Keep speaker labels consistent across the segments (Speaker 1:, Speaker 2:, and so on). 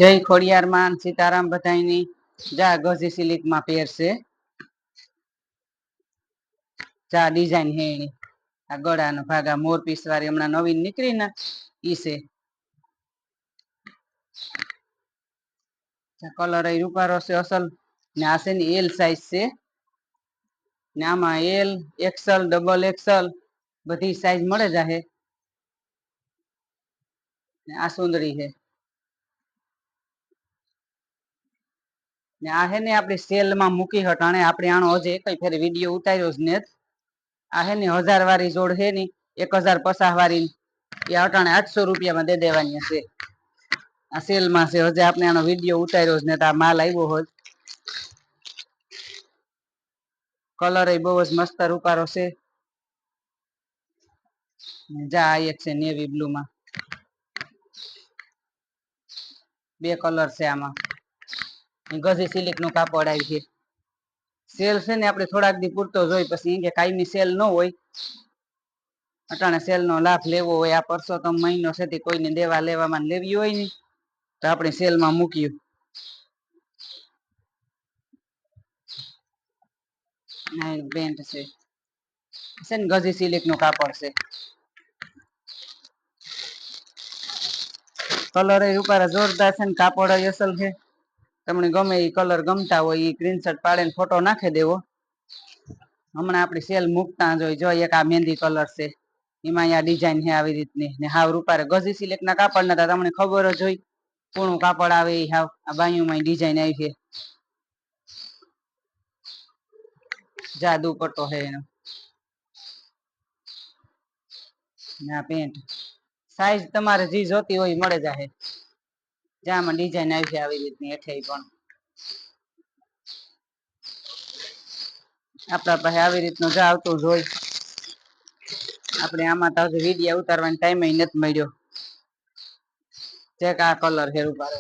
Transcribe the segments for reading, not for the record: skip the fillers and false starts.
Speaker 1: જય ખોડિયાર માં સીતારામ બધાઈની જા ગઝી સિલિક માં પહેરશે જા ડિઝાઇન હે એની આ ગળાનો ભાગ આ મોર પીસ વાળી હમણાં નવીન નીકળી ને ઈ છે કલર એ રૂપારો છે અસલ ને આ છે ને એલ સાઈઝ છે ને આમાં એલ એક્સલ ડબલ એક્સલ બધી સાઈઝ મળે જાહે ને આ સુંદરી છે ને આ હે ને આપણી સેલ માં મૂકી હટાણે આપણે આનો હજી એક ફેર વિડીયો ઉતાર્યો જ ને આ હે ને 1000 વાળી જોડ હે ની 1050 વાળી એ અટાણે 800 રૂપિયામાં દે દેવાની હશે આ સેલ માં છે હજી આપણે આનો વિડીયો ઉતાર્યો જ ને તો આ માલ આવ્યો હોત કલર એ બહુ જ મસ્ત રૂપારો છે જા એક છે નેવી બ્લુ માં બે કલર છે આમાં ગઝી સિલિક નું કાપડ આવી છે સેલ છે ને આપણે થોડાક દી પૂરતો જોઈ પછી કે કાયમી સેલ ન હોય અટાણે સેલ નો લાભ લેવો હોય આ પરસોતમ મહિનો છે તે કોઈને દેવા લેવામાં લેવી હોય ને તો આપણે સેલ માં મૂક્યું પેન્ટ છે ને ગઝી સિલિક નું કાપડ છે કલર એ ઉપર જોરદાર છે ને કાપડ અસલ છે તમને ગમે એ કલર ગમતા હોય એ સ્ક્રીનશોટ પાડીને ફોટો નાખી દેવો હમણાં આપણી સેલ મૂકતા જો એક આ મહેંદી કલર છે એમાં અહીંયા ડિઝાઇન છે આવી રીતની ને હાવ રૂપારે ગઝી સિલિક ના કાપડ ના તમને ખબર જ હોય પૂણું કાપડ આવે એ હાવ આ બાયુમાં ડિઝાઇન આવી છે જાદુ પટ્ટો છે એનો ના પેન્ટ સાઈઝ તમારે જે જોતી હોય મળે જાહે જામાં ડિઝાઇન આવી છે આવી રીતની હેઠે પણ આપણા પાસે આવી રીતનું જ આવતું જ હોય આપણે આમાં તો વિડીયો ઉતારવાનો ટાઈમ નથી મળ્યો ચેક આ કલર છે રૂપાર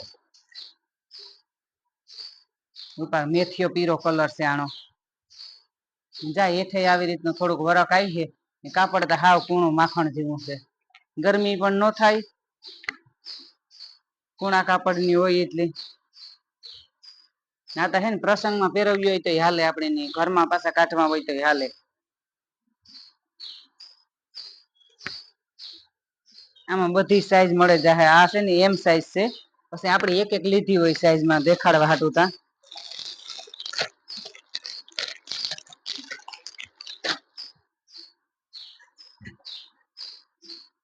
Speaker 1: મેથીઓ પીરો કલર છે આનો જાય હેઠે આવી રીતનું થોડુંક વરખ આવી છે કાપડ તો હાવ કૂણું માખણ જેવું છે ગરમી પણ ન થાય કૂણા કાપડ ની હોય એટલે ના તો હે ને પ્રસંગમાં પહેરવ્યું હોય તો હાલે આપણે ઘરમાં પાછા કાઢવા હોય તો હાલે આમાં બધી સાઈઝ મળે જાય આ છે ને એમ સાઈઝ છે પછી આપણે એક એક લીધી હોય સાઈઝમાં દેખાડવા હાટું તા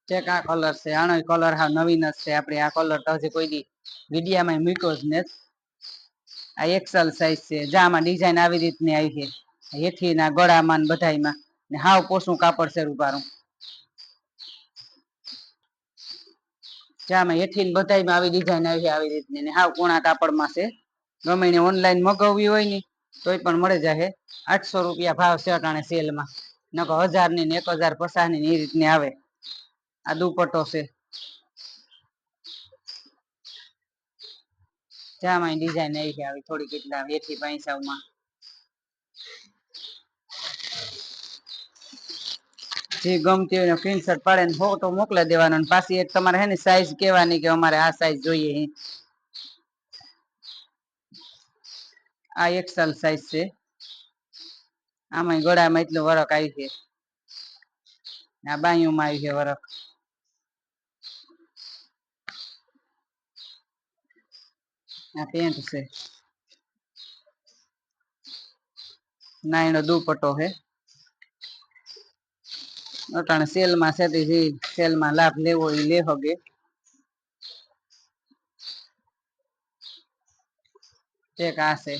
Speaker 1: ચેક આ કલર છે આનો કલર હા નવીન જ છે આપણે આ કલર તો હજી કોઈ દી વિડીયામાં મૂક્યો જ ને આ એક્સલ સાઈઝ છે જામાં ડિઝાઇન આવી રીતની આવી છે હેઠી ના ગળામાં બધાયમાં ને હાવ પોસું કાપડ છે રૂપારું જામાં હેઠી બધાયમાં આવી ડિઝાઇન આવી છે આવી રીતની ને હાવ કોણા કાપડમાં છે ગમે એને ઓનલાઈન મગાવવી હોય ને તોય પણ મળે જાય 800 રૂપિયા ભાવ છે અટાણે સેલમાં નકો 1000 ની ને 1050 ની એ રીતની આવે આ દુપટ્ટો છે જામાં ડિઝાઇન આવી છે આવી થોડી કેટલા એથી પૈસામાં જે ગમતી હોય સ્ક્રીનશોટ પાડીને ફોટો મોકલી દેવાનો પાછી એક તમારે હે ને સાઈઝ કહેવાની કે અમારે આ સાઈઝ જોઈએ આ એક્સલ સાઈઝ છે આમાં ગળામાં એટલું વરખ આવી છે આ બાયુમાં આવી છે વરખ આ પેન્ટ છે ના એનો દુપટ્ટો છે અટાણે સેલમાં છે સેલમાં લાભ લેવો એ લે હગે ચેક આ છે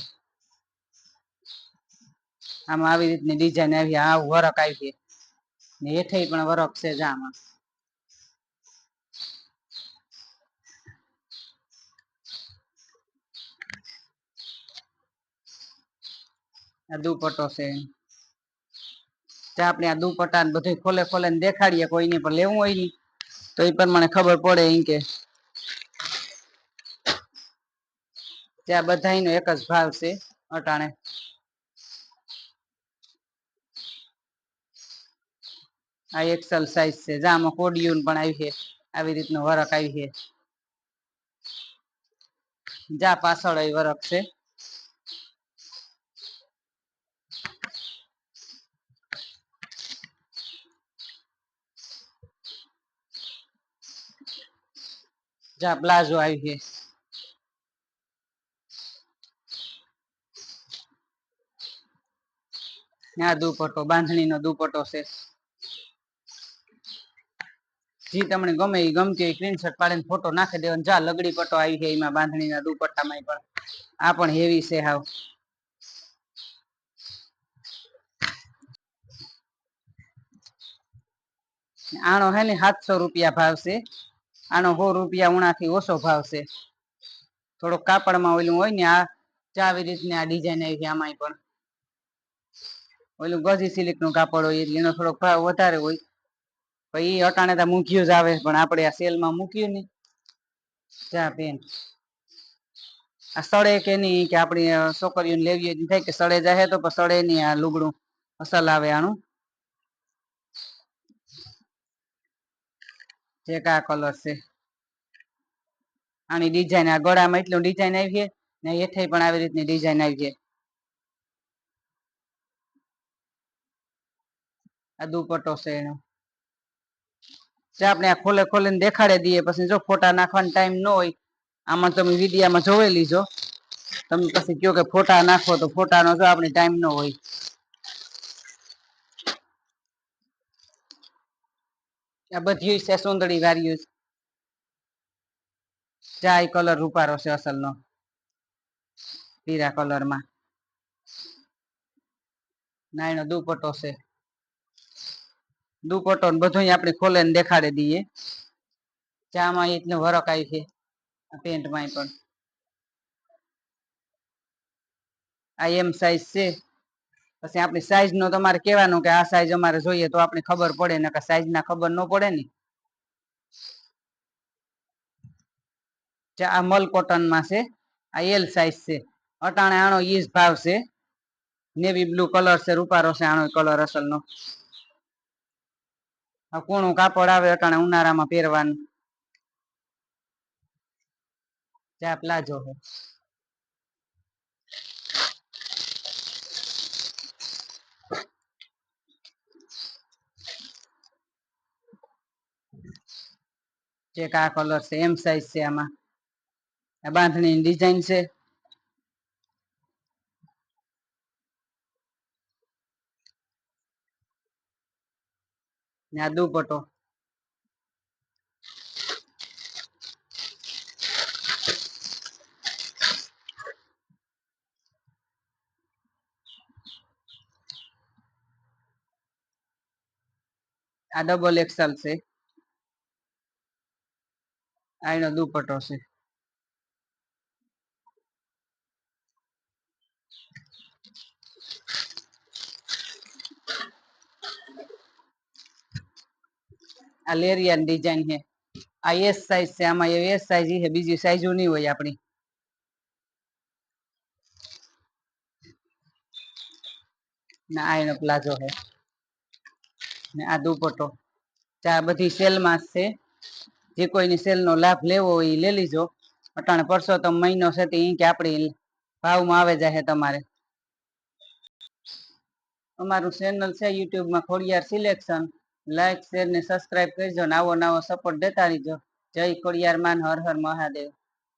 Speaker 1: આમાં આવી રીતની ડિઝાઇન આવી આ વરખ આવી છે ને હેઠે પણ વરખ છે જામાં આ દુપટ્ટો છે આપણે આ દુપટ્ટા ને બધું ખોલે ખોલે ને દેખાડીએ કોઈને પણ લેવું હોય ને તો એ પણ મને ખબર પડે એમ કે ત્યાં બધાનો એક જ ભાવ છે અટાણે આ એક્સલ સાઈઝ છે જામાં કોડિયું પણ આવી છે આવી રીતનો વરખ આવી છે જા પાછળ વરખ છે. જા પ્લાઝો આવી છે. આ દુપટ્ટો બાંધણીનો દુપટ્ટો છે. જે તમને ગમે એ ગમતી હોય સ્ક્રીનશોટ પાડીને ફોટો નાખી દેવાનો. જા લગડી પટ્ટો આવી છે એમાં બાંધણીના દુપટ્ટામાં પણ. આ પણ હેવી છે હાવ. આનો હે ને 700 રૂપિયા ભાવ છે. આનો 100 રૂપિયા ઉણાથી ઓછો ભાવ છે. થોડોક કાપડમાં ઓલું હોય ને આ ચાવી રીતની આ ડિઝાઇન આવી છે આમાં પણ. ઓલું ગજી સિલ્ક નું કાપડ હોય એટલે એનો થોડોક ભાવ વધારે હોય. એ અટાણે તો મૂક્યું જ આવે પણ આપણે આ સેલમાં મૂક્યું ને. જા બેન આ સડે કે નહી કે આપણી છોકરીઓને લેવી થાય કે સડે જાય તો પણ સડે નહી. આ લુગડું અસલ આવે આનું. એક આ કલર છે. આની ડિઝાઇન આ ગળામાં એટલું ડિઝાઇન આવી છે ને હેઠે પણ આવી રીતની ડિઝાઇન આવી છે. આ દુપટ્ટો છે એનો. આપણે આ ખોલે ખોલીને દેખાડી દઈએ પછી જો ફોટા નાખવાનો ટાઈમ ન હોય. આમાં તમે વિડીયામાં જોઈ લીજો. તમે પછી કયો કે ફોટા નાખો તો ફોટાનો જો આપણે ટાઈમ ન હોય. આ બધી છે સુંદડી વાળીઓ. ચા કલર રૂપારો છે અસલનો. પીળા કલરમાં. ના એનો દુપટ્ટો છે. દુપટ્ટો બધું આપણે ખોલીને દેખાડી દઈએ. ચામાં એટલો વરખ આવી છે પેન્ટમાં પણ. આ એમ સાઈઝ છે. પછી આપણી સાઈઝ નો તમારે કહેવાનું કે આ સાઈઝ અમારે જોઈએ તો આપણે ખબર પડે ને કે સાઈઝ ના ખબર ન પડે ને. આ મલ કોટનમાં છે. આ એલ સાઈઝ છે. અટાણે આનો ઈજ ભાવ છે. નેવી બ્લુ કલર છે. રૂપારો છે આનો કલર અસલનો. કૂણું કાપડ આવે અટાણે ઉનાળામાં પહેરવાનું. ચા પ્લાઝો છે. ચેક આ કલર છે. એમ સાઈઝ છે આમાં. આ બાંધણીની ડિઝાઇન છે. ને આ દુપટ્ટો. આ ડબલ એક્સલ છે. આ એનો દુપટ્ટો છે. આ લેરિયાની ડિઝાઇન છે. આ એસ સાઈઝ છે. આમાં એસ સાઈઝ છે. બીજી સાઈઝ નહીં હોય આપણી. આ એનો પ્લાઝો છે. ને આ દુપટ્ટો. ચા બધી સેલમાં છે. જે કોઈની સેલ નો લાભ લેવો હોય એ લે લીજો. અટાણે પરસોતમ મહિનો છે તો કે આપડી ભાવમાં આવે જાય તમારે. અમારું ચેનલ છે યુટ્યુબમાં ખોડિયાર સિલેક્શન. લાઈક શેર ને સબસ્ક્રાઈબ કરજો. આવો નવો સપોર્ટ દેતા રહીજો. જય ખોડિયાર માન. હર હર મહાદેવ.